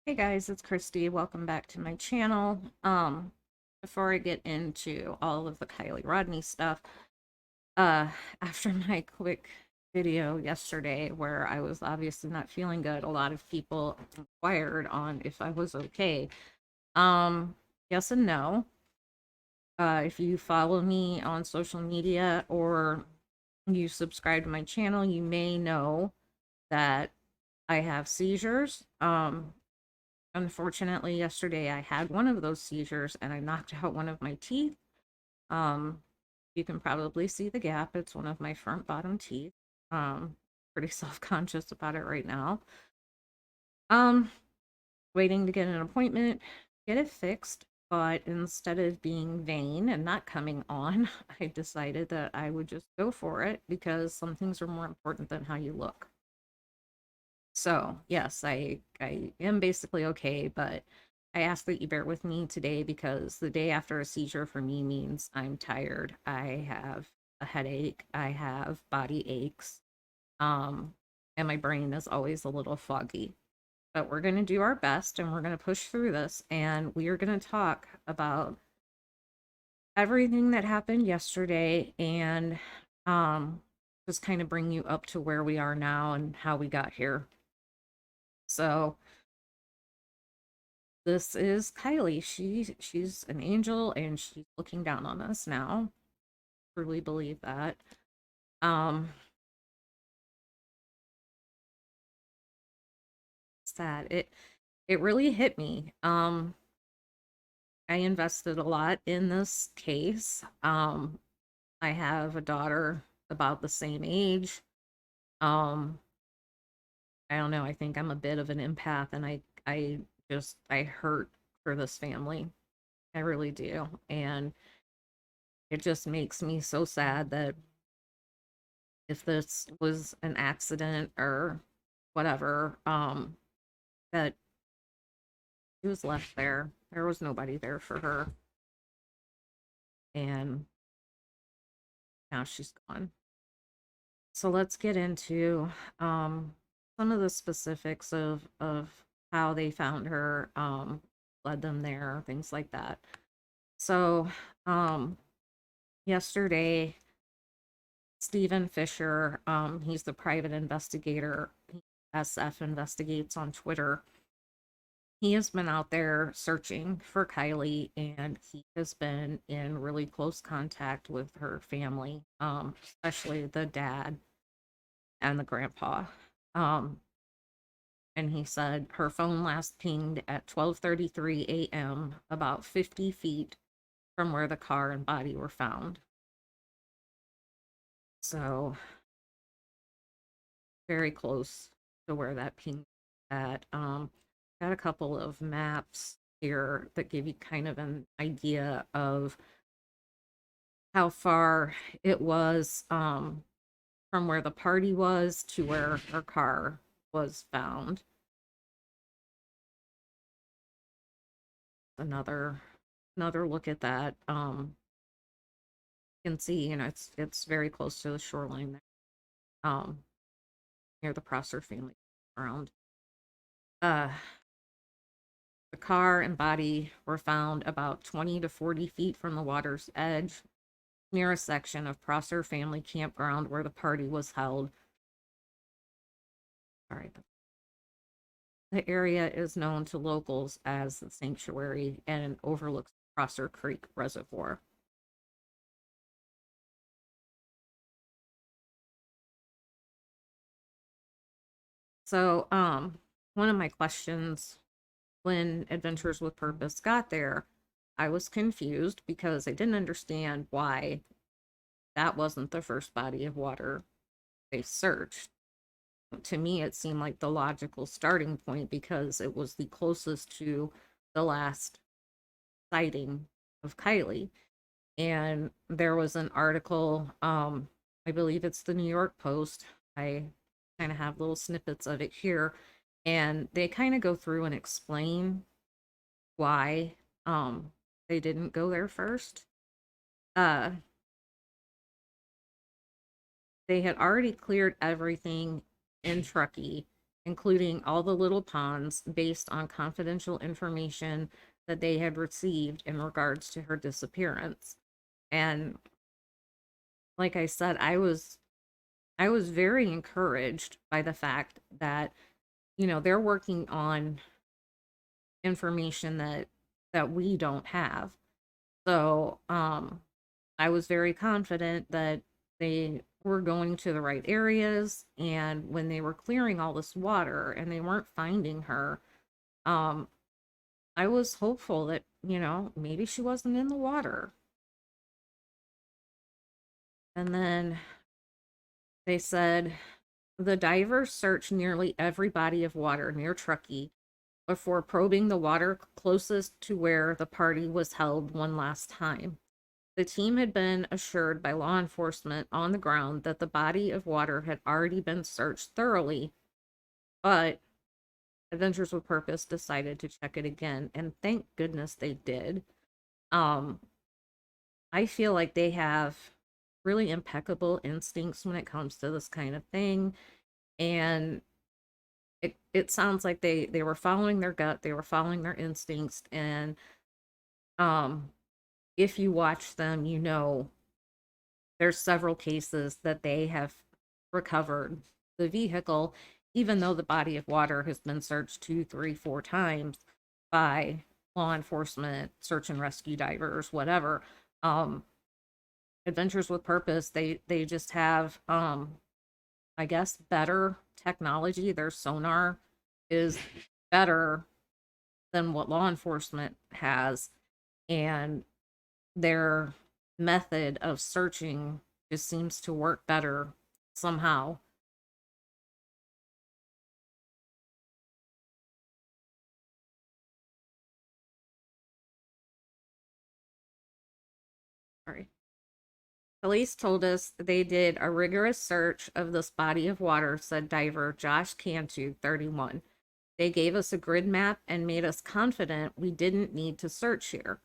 Hey guys, it's Christy. Welcome back to my channel. Before I get into all of the Kiely Rodni stuff, uh, after my quick video yesterday where I was obviously not feeling good, a lot of people inquired on if I was okay. Um, yes and no. If you follow me on social media or you subscribe to my channel, you may know that I have seizures. Unfortunately, yesterday I had one of those seizures and I knocked out one of my teeth. Um, you can probably see the gap. It's one of my front bottom teeth. Pretty self-conscious about it right now. Um, Waiting to get an appointment, get it fixed, but instead of being vain and not coming on, I decided that I would just go for it because some things are more important than how you look. So, yes, I am basically okay, but I ask that you bear with me today because the day after a seizure for me means I'm tired. I have a headache, I have body aches, and my brain is always a little foggy. But we're going to do our best and we're going to push through this and we are going to talk about everything that happened yesterday and um just kind of bring you up to where we are now and how we got here. So, this is Kiely. She's an angel and she's looking down on us now. Truly believe that. Um sad. It really hit me. I invested a lot in this case. I have a daughter about the same age. Um I don't know, I think I'm a bit of an empath and I hurt for this family. I really do. And it just makes me so sad that if this was an accident or whatever, that she was left there. There was nobody there for her. And now she's gone. So let's get into some of the specifics of how they found her, led them there, things like that. So yesterday, Stephen Fisher, he's the private investigator. SF investigates on Twitter. He has been out there searching for Kiely and he has been in really close contact with her family, especially the dad and the grandpa. Um, and he said her phone last pinged at 12:33 a.m., about 50 feet from where the car and body were found. So, very close to where that ping at. Got a couple of maps here that give you kind of an idea of how far it was from where the party was to where her car was found. Another look at that. You can see, it's very close to the shoreline there. Near the Prosser family around. Uh the car and body were found about 20 to 40 feet from the water's edge, near a section of Prosser family campground where the party was held. All right. The area is known to locals as the sanctuary and overlooks Prosser Creek Reservoir. So, one of my questions when Adventures with Purpose got there, I was confused because I didn't understand why that wasn't the first body of water they searched. To me, it seemed like the logical starting point because it was the closest to the last sighting of Kiely. And there was an article, I believe it's the New York Post. I kind of have little snippets of it here, and they kind of go through and explain why they didn't go there first. Uh they had already cleared everything in Truckee including all the little ponds, based on confidential information that they had received in regards to her disappearance. And like I said, I was very encouraged by the fact that, they're working on information that we don't have. So, I was very confident that they were going to the right areas, and when they were clearing all this water and they weren't finding her, um, I was hopeful that, maybe she wasn't in the water. And then they said the divers searched nearly every body of water near Truckee before probing the water closest to where the party was held one last time. The team had been assured by law enforcement on the ground that the body of water had already been searched thoroughly, but Adventures with Purpose decided to check it again, and thank goodness they did. Um, I feel like they have really impeccable instincts when it comes to this kind of thing, and it sounds like they were following their gut, they were following their instincts, and um, if you watch them, there's several cases that they have recovered the vehicle, even though the body of water has been searched two, three, four times by law enforcement, search and rescue divers, whatever. Um, Adventures with Purpose, they just have, I guess, better technology. Their sonar is better than what law enforcement has, and their method of searching just seems to work better somehow. Sorry. Police told us they did a rigorous search of this body of water, said diver Josh Cantu, 31. They gave us a grid map and made us confident we didn't need to search here.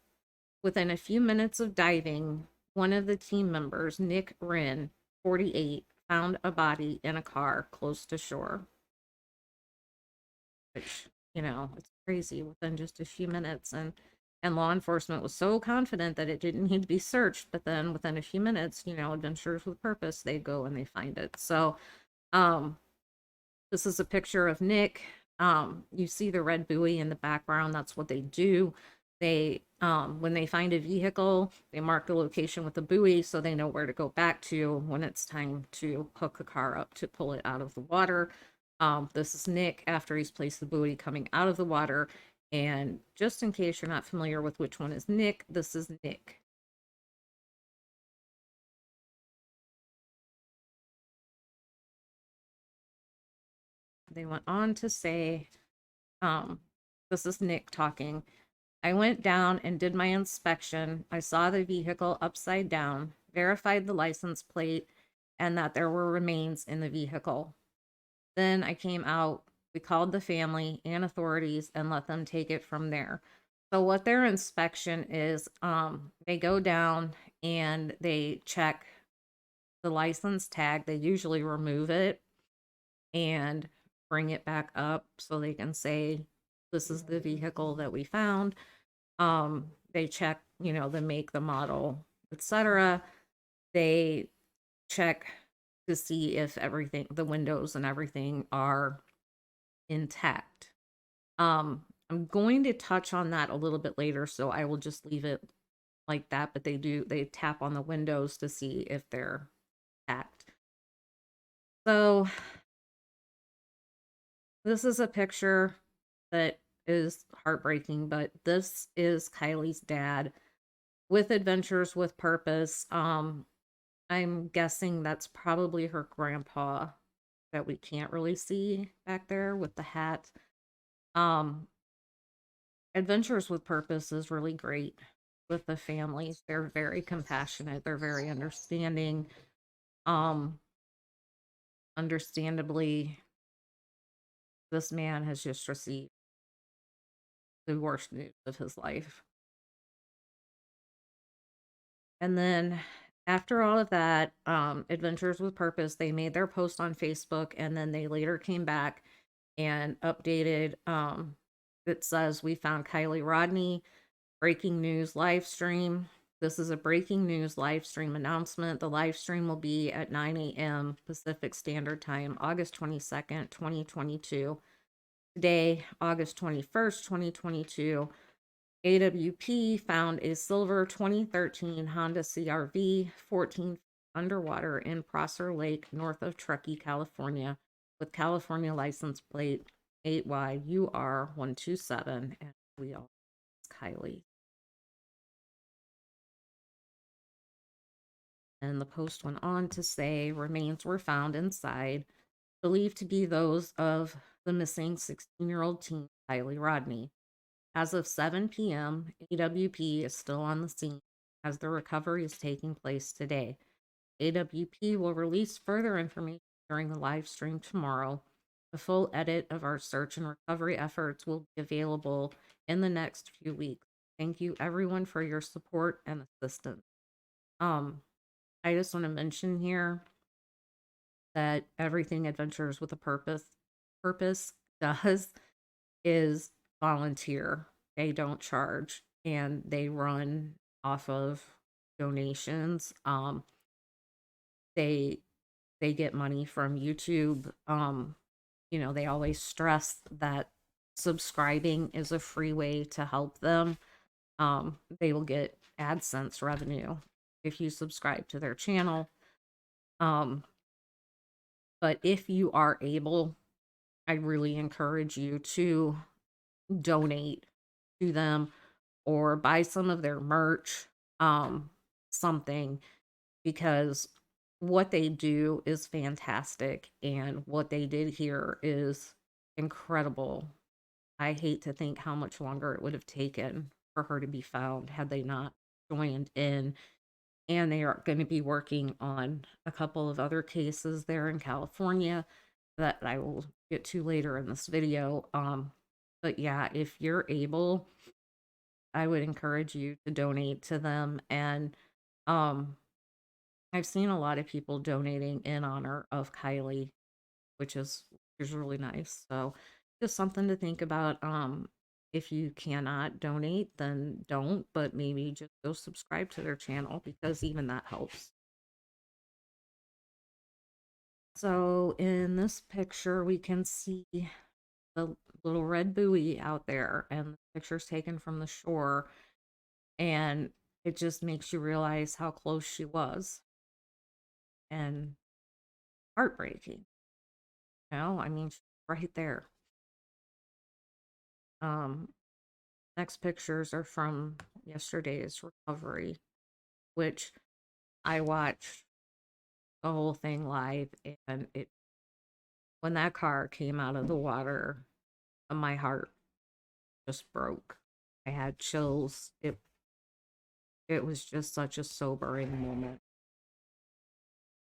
Within a few minutes of diving, one of the team members, Nick Wren, 48, found a body in a car close to shore, which, it's crazy within just a few minutes. And law enforcement was so confident that it didn't need to be searched, but then within a few minutes, Adventures with Purpose, they go and they find it. So, um, this is a picture of Nick. You see the red buoy in the background. That's what they do. When they find a vehicle, they mark the location with the buoy so they know where to go back to when it's time to hook the car up to pull it out of the water. This is Nick after he's placed the buoy coming out of the water. And just in case you're not familiar with which one is Nick, this is Nick. They went on to say, um, this is Nick talking. I went down and did my inspection. I saw the vehicle upside down, verified the license plate, and that there were remains in the vehicle. Then I came out, we called the family and authorities and let them take it from there. So what their inspection is, they go down and they check the license tag. They usually remove it and bring it back up so they can say, this is the vehicle that we found. They check, the make, the model, etc. They check to see if everything, the windows and everything are intact. I'm going to touch on that a little bit later, so I will just leave it like that, but they tap on the windows to see if they're intact. So this is a picture that is heartbreaking, but this is Kylie's dad with Adventures with Purpose. I'm guessing that's probably her grandpa that we can't really see back there with the hat. Um, Adventures with Purpose is really great with the families. They're very compassionate, they're very understanding. Um, Understandably, this man has just received the worst news of his life. And then after all of that, Adventures with Purpose, they made their post on Facebook, and then they later came back and updated. It says we found Kiely Rodni, breaking news live stream. This is a breaking news live stream announcement. The live stream will be at 9 a.m. Pacific Standard Time, August 22nd, 2022. Today, August 21st, 2022, AWP found a silver 2013 Honda CRV 14 underwater in Prosser Lake, north of Truckee, California, with California license plate 8YUR127. And we all Kiely. And the post went on to say remains were found inside, believed to be those of the missing 16-year-old teen Kiely Rodni. As of 7 p.m., AWP is still on the scene as the recovery is taking place today. AWP will release further information during the live stream tomorrow. A full edit of our search and recovery efforts will be available in the next few weeks. Thank you everyone for your support and assistance. Um, I just want to mention here that everything Adventures with a Purpose does is volunteer. They don't charge and they run off of donations. They they get money from YouTube. They always stress that subscribing is a free way to help them. They will get AdSense revenue if you subscribe to their channel. Um, but if you are able, I really encourage you to donate to them or buy some of their merch, something, because what they do is fantastic and what they did here is incredible. I hate to think how much longer it would have taken for her to be found had they not joined in. And they are going to be working on a couple of other cases there in California that I will get to later in this video. But yeah, if you're able, I would encourage you to donate to them. And um, I've seen a lot of people donating in honor of Kiely, which is really nice. So just something to think about. If you cannot donate, then don't, but maybe just go subscribe to their channel because even that helps. So in this picture, we can see the little red buoy out there, and the picture's taken from the shore, and it just makes you realize how close she was and heartbreaking. I mean, she's right there. Um, Next pictures are from yesterday's recovery, which I watched the whole thing live, and it when that car came out of the water, my heart just broke. I had chills. It was just such a sobering moment.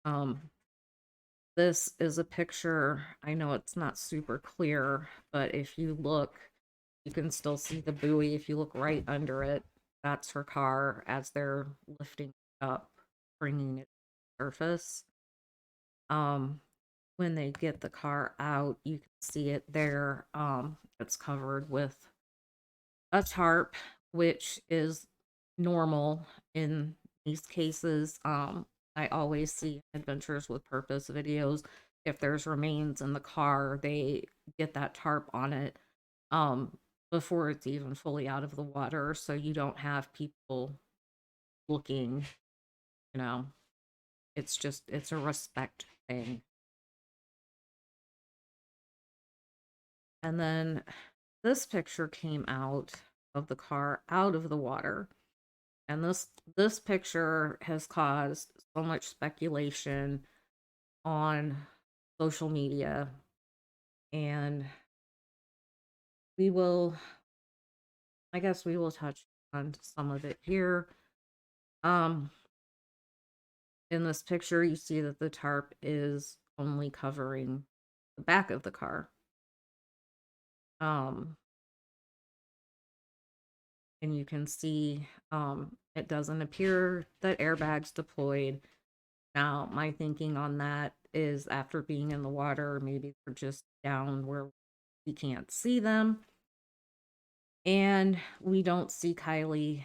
Um, this is a picture. I know it's not super clear, but if you look, you can still see the buoy. If you look right under it, that's her car as they're lifting it up, bringing it to the surface. When they get the car out, you can see it there. It's covered with a tarp, which is normal in these cases. I always see Adventures with Purpose videos. If there's remains in the car, they get that tarp on it um, before it's even fully out of the water, so you don't have people looking. You know, it's a respect thing. And then this picture came out of the car out of the water. And this picture has caused so much speculation on social media, and we will I guess we will touch on some of it here. Um in this picture you see that the tarp is only covering the back of the car. Um and you can see it doesn't appear that airbags deployed. Now, my thinking on that is after being in the water, maybe they're just down where We can't see them. And we don't see Kiely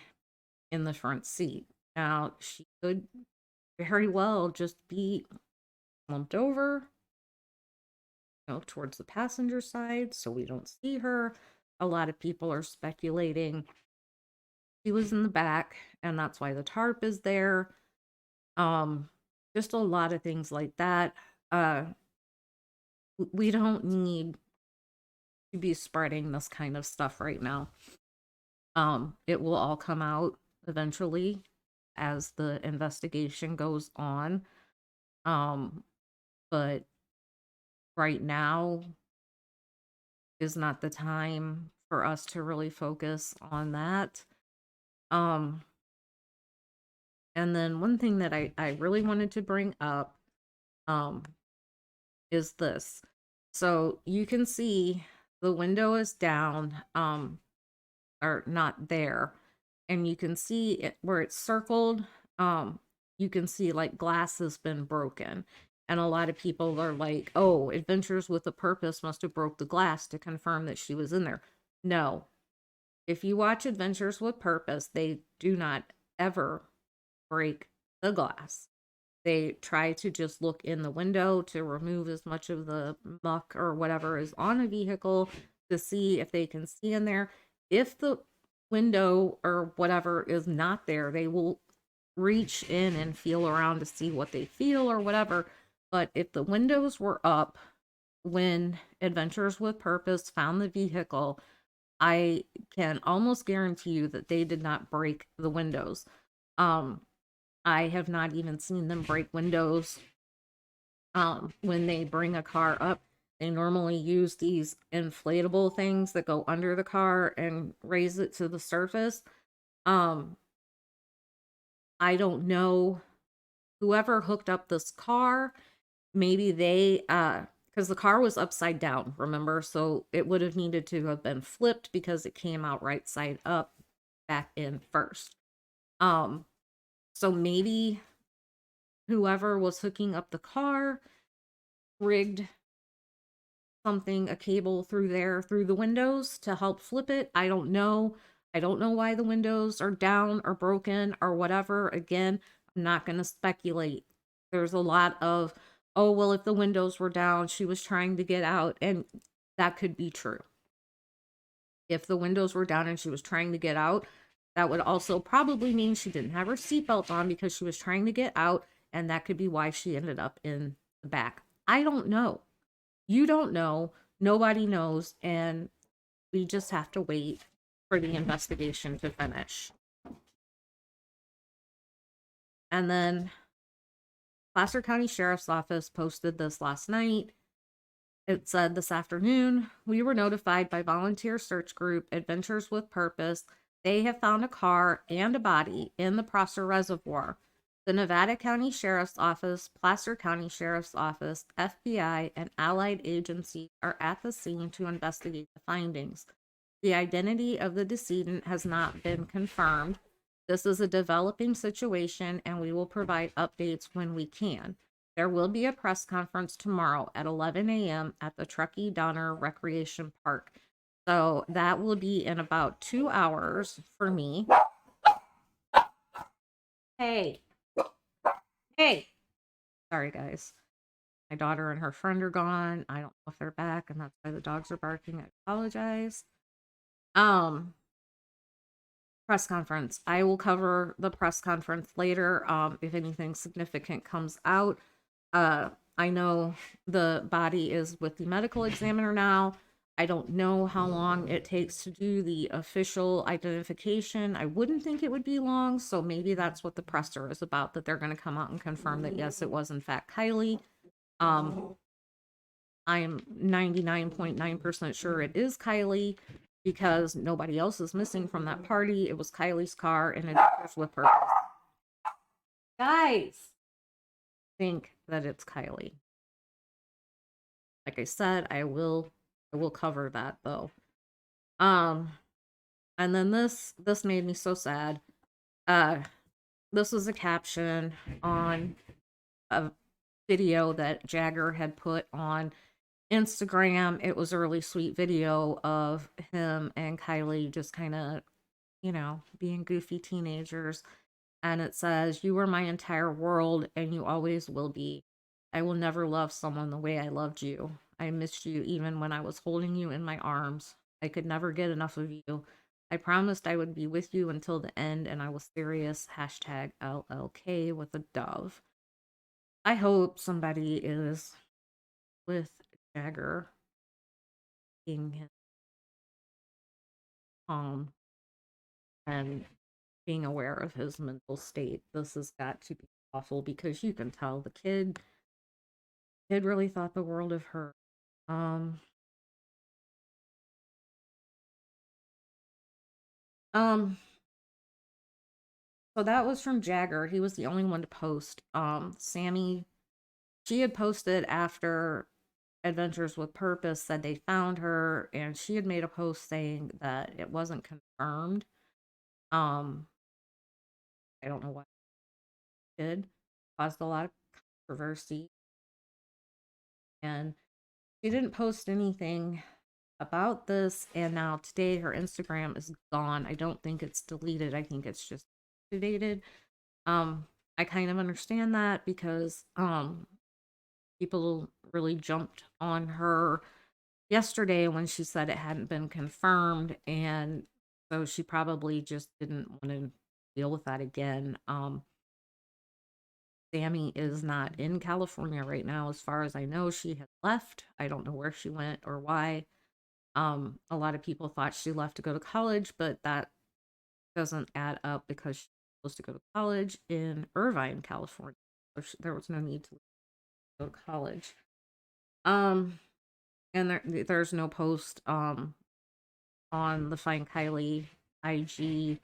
in the front seat. Now, she could very well just be slumped over, towards the passenger side, so we don't see her. A lot of people are speculating she was in the back, and that's why the tarp is there. Just a lot of things like that. We don't need to be spreading this kind of stuff right now. It will all come out eventually as the investigation goes on. But right now is not the time for us to really focus on that. And then one thing that I really wanted to bring up is this. So you can see the window is down, or not there. And you can see it where it's circled. You can see like glass has been broken. And a lot of people are like, oh, Adventures with a Purpose must have broke the glass to confirm that she was in there. No. If you watch Adventures with Purpose, they do not ever break the glass. They try to just look in the window to remove as much of the muck or whatever is on a vehicle to see if they can see in there. If the window or whatever is not there, they will reach in and feel around to see what they feel or whatever. But if the windows were up when Adventures with Purpose found the vehicle, I can almost guarantee you that they did not break the windows. I have not even seen them break windows. When they bring a car up, they normally use these inflatable things that go under the car and raise it to the surface. I don't know whoever hooked up this car, maybe they because the car was upside down, remember? So it would have needed to have been flipped because it came out right side up back in first. So maybe whoever was hooking up the car rigged something, a cable through there, through the windows to help flip it. I don't know. I don't know why the windows are down or broken or whatever. Again, I'm not going to speculate. There's a lot of, oh, well, if the windows were down, she was trying to get out. And that could be true. If the windows were down and she was trying to get out, that would also probably mean she didn't have her seatbelt on because she was trying to get out. And that could be why she ended up in the back. I don't know. You don't know. Nobody knows. And we just have to wait for the investigation to finish. And then Placer County Sheriff's Office posted this last night. It said this afternoon, we were notified by volunteer search group Adventures with Purpose. They have found a car and a body in the Prosser Reservoir. The Nevada County Sheriff's Office, Placer County Sheriff's Office, FBI, and allied agencies are at the scene to investigate the findings. The identity of the decedent has not been confirmed. This is a developing situation, and we will provide updates when we can. There will be a press conference tomorrow at 11 a.m. at the Truckee Donner Recreation Park. So that will be in about 2 hours for me. Hey. Hey. Sorry, guys. My daughter and her friend are gone. I don't know if they're back, and that's why the dogs are barking. I apologize. Press conference. I will cover the press conference later. If anything significant comes out. I know the body is with the medical examiner now. I don't know how long it takes to do the official identification. I wouldn't think it would be long, so maybe that's what the presser is about, that they're going to come out and confirm that yes, it was in fact Kiely. I am 99.9% sure it is Kiely because nobody else is missing from that party. It was Kylie's car and it was with her. Guys, think that it's Kiely. Like I said, I will cover that though. And then this made me so sad. This was a caption on a video that Jagger had put on Instagram, it was a really sweet video of him and Kiely just kind of, being goofy teenagers. And it says, "You were my entire world, and you always will be. I will never love someone the way I loved you. I missed you even when I was holding you in my arms. I could never get enough of you. I promised I would be with you until the end, and I was serious. Hashtag LLK with a dove." I hope somebody is with Jagger, being him calm and being aware of his mental state. This has got to be awful because you can tell the kid really thought the world of her. Um, um, so that was from Jagger. He was the only one to post. Sammy, she had posted after Adventures with Purpose said they found her, and she had made a post saying that it wasn't confirmed. Um, I don't know what it did. Caused a lot of controversy, and she didn't post anything about this. And now today her Instagram is gone. I don't think it's deleted. I think it's just deleted. Um, I kind of understand that because people really jumped on her yesterday when she said it hadn't been confirmed, and so she probably just didn't want to deal with that again. Sammy is not in California right now, as far as I know. She had left. I don't know where she went or why. A lot of people thought she left to go to college, but that doesn't add up because she's supposed to go to college in Irvine, California. So there was no need to go to college. Um, and there's no post on the Find Kylie IG.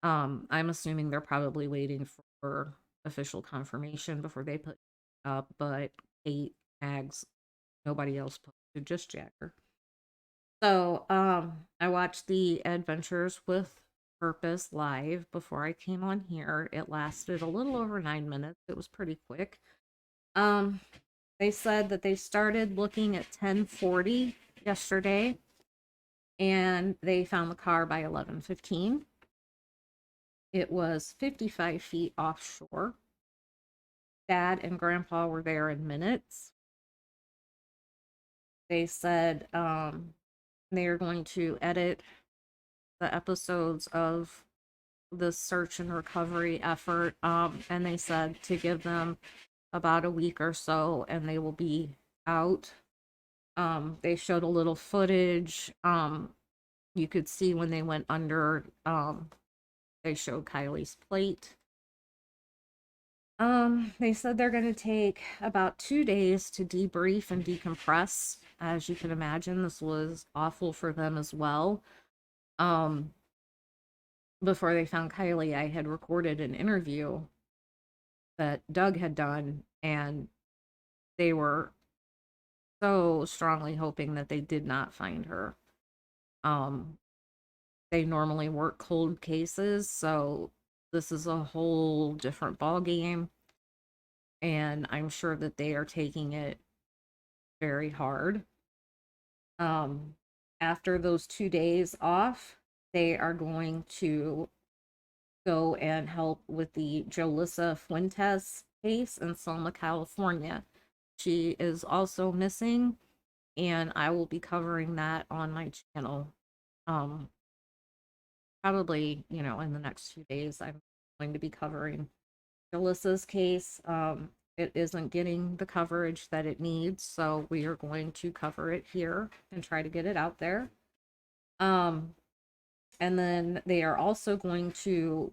I'm assuming they're probably waiting for official confirmation before they put up, but Kate, Mags, nobody else posted, just Jagger. So, I watched the Adventures with Purpose live before I came on here. It lasted a little over 9 minutes. It was pretty quick. Um, they said that they started looking at 10:40 yesterday, and they found the car by 11:15. It was 55 feet offshore. Dad and Grandpa were there in minutes. They said they are going to edit the episodes of the search and recovery effort, and they said to give them about a week or so, and they will be out. They showed a little footage. You could see when they went under. They showed Kylie's plate. They said they're going to take about 2 days to debrief and decompress. As you can imagine, this was awful for them as well. Um, Before they found Kylie, I had recorded an interview that Doug had done, and they were so strongly hoping that they did not find her. Um, they normally work cold cases, so this is a whole different ball game, and I'm sure that they are taking it very hard. Um, After those 2 days off, they are going to go and help with the Jolissa Fuentes case in Selma, California. She is also missing, and I will be covering that on my channel. Um, Probably, in the next few days, I'm going to be covering Jalissa's case. It isn't getting the coverage that it needs, so we are going to cover it here and try to get it out there. Um, and then they are also going to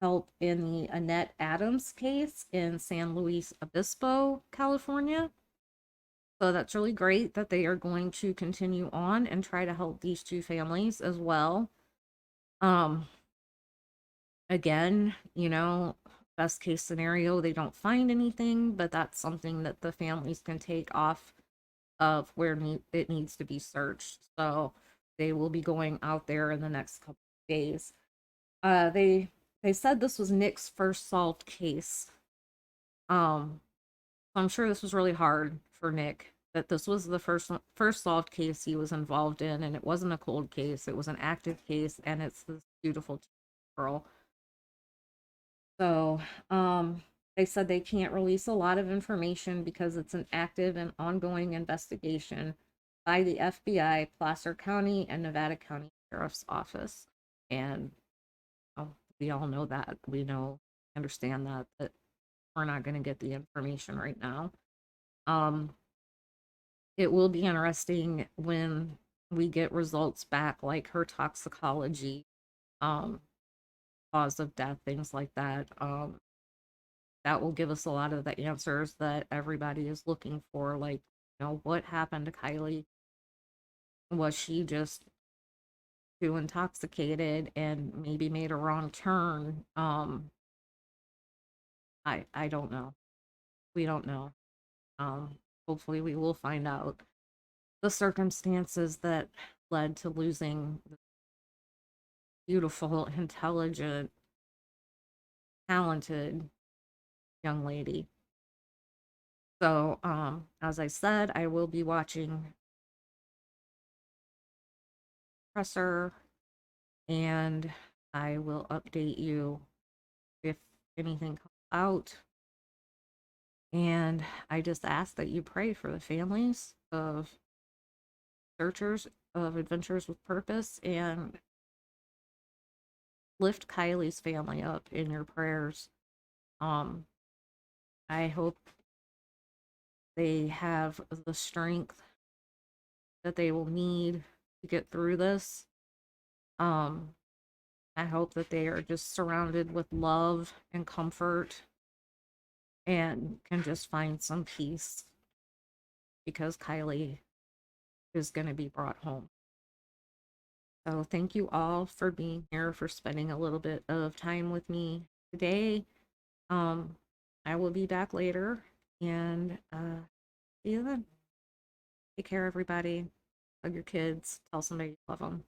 help in the Annette Adams case in San Luis Obispo, California. So that's really great that they are going to continue on and try to help these two families as well. Um, Again, best case scenario, they don't find anything, but that's something that the families can take off of where it needs to be searched. So they will be going out there in the next couple of days. They said this was Nick's first solved case. So I'm sure this was really hard for Nick that this was the first solved case he was involved in, and it wasn't a cold case, it was an active case, and it's this beautiful girl. So they said they can't release a lot of information because it's an active and ongoing investigation by the FBI, Placer County, and Nevada County Sheriff's Office. And we all know that. We know, understand that we're not going to get the information right now. It will be interesting when we get results back, like her toxicology, um, cause of death, things like that. That will give us a lot of the answers that everybody is looking for. Like, what happened to Kiely? Was she just too intoxicated and maybe made a wrong turn? I don't know. We don't know. Hopefully we will find out the circumstances that led to losing the beautiful, intelligent, talented young lady. So, as I said, I will be watching Presser, and I will update you if anything comes out. And I just ask that you pray for the families of searchers of Adventures with Purpose, and lift Kiely's family up in your prayers. Um, I hope they have the strength that they will need to get through this. Um, I hope that they are just surrounded with love and comfort and can just find some peace because Kiely is going to be brought home. So, thank you all for being here, for spending a little bit of time with me today. Um, I will be back later, and see you then. Take care, everybody. Hug your kids. Tell somebody you love them.